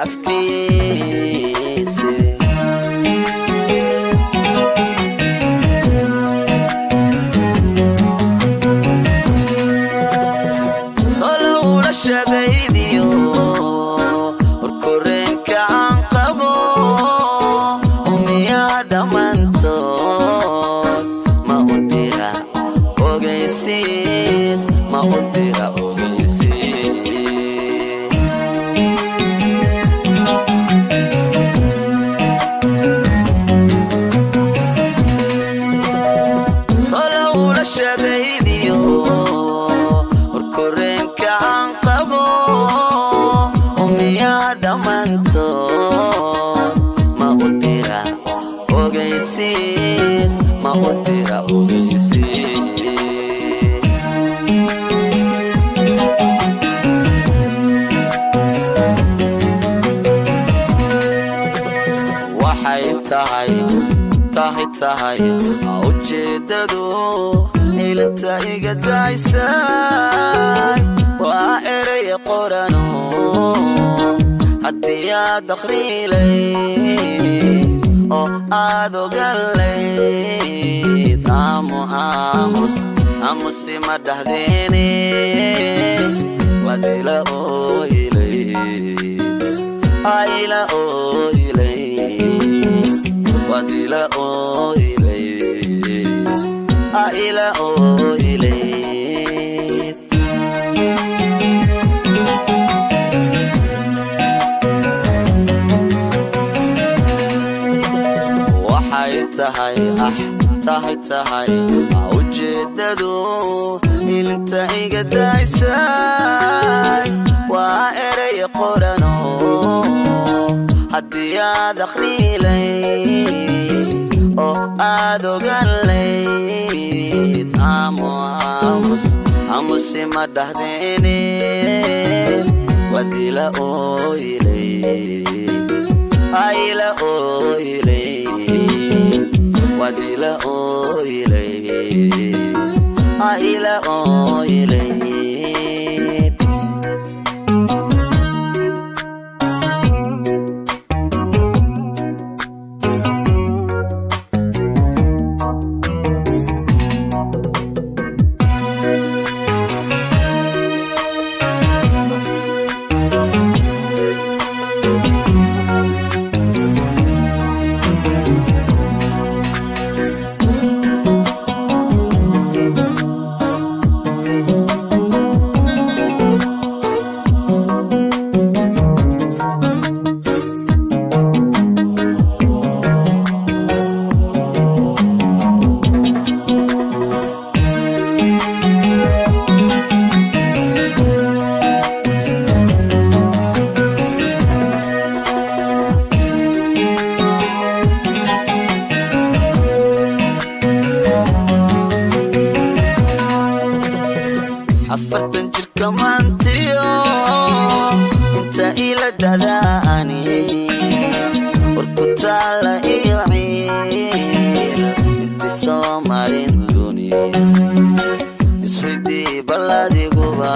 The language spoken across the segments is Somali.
afkiisi tolo la shadaydiyo urkurenka aan qabo umiya dhamantood ma udira ogeysiis ma udira tahay ujeedadu ilanta iga daysay waa eray qorano haddii aad akhriilay oo aad ogalayd aamusi ma dhahdeene wadila ooilay ayla ooilay wadila ooilay ayla ooilay waxay tahay ujeedadu ilanta iga daysay waa eray qorano haddii aad akhriilay oo aad ogalayd aamusi ma dhahdeene wadila ooilay ayla ooilay wadila ooilay ayla ooilay Afartan jirka maantiyo inta ila dadaani warku taala iyo ciil inta soo marin duniya isweydi baladiguba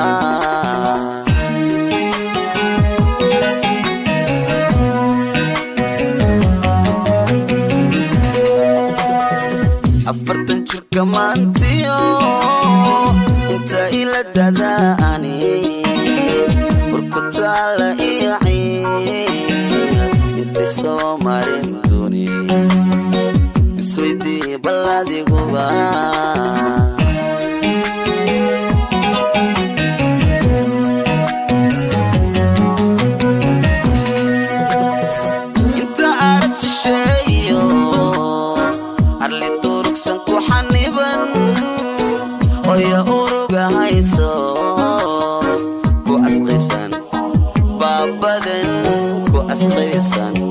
Afartan jirka maantiyo inta ila dadaani warku taala iyo ciil inta soo marin duniya isweydi baladiguba inta aragti sheeyo arli durugsan ku xaniban oya uruga hayso ku asqaysan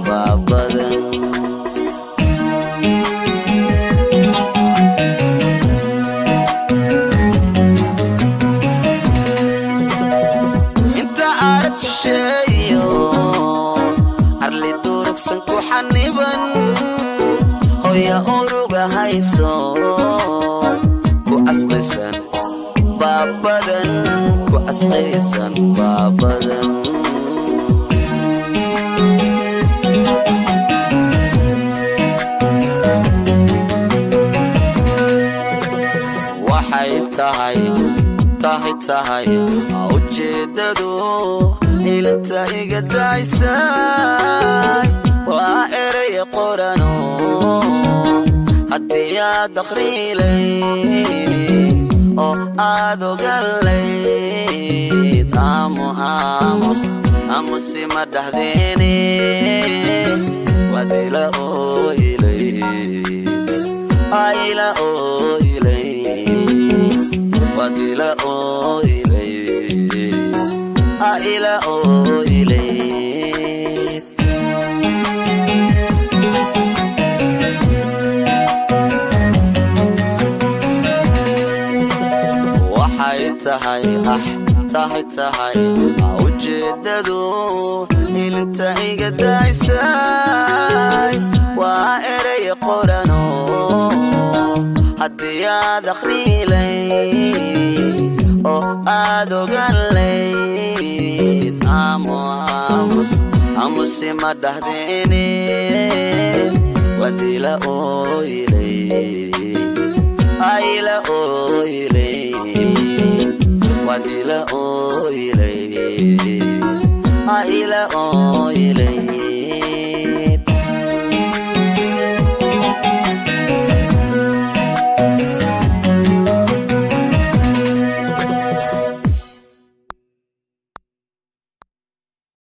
baabadan inta arag shisheeyo arli durugsan ku xaniban oya uruga hayso ku asqaysan baabadan tahay ujeedadu ilanta iga daysay waa eray qorano haddii aad akhriilay oo aad ogalayd aamusi ma dhahdeen wadila ooylay ayla ooylay wadila ooylay ayla ooylay waxay tahay ujeedadu ilanta iga daysay waa eray qorano haddii aad akhriilay oo aad ogalayd aamusi ma dhahdeen wadila ooylay ayla ooylay wadila ooylay ayla ooylay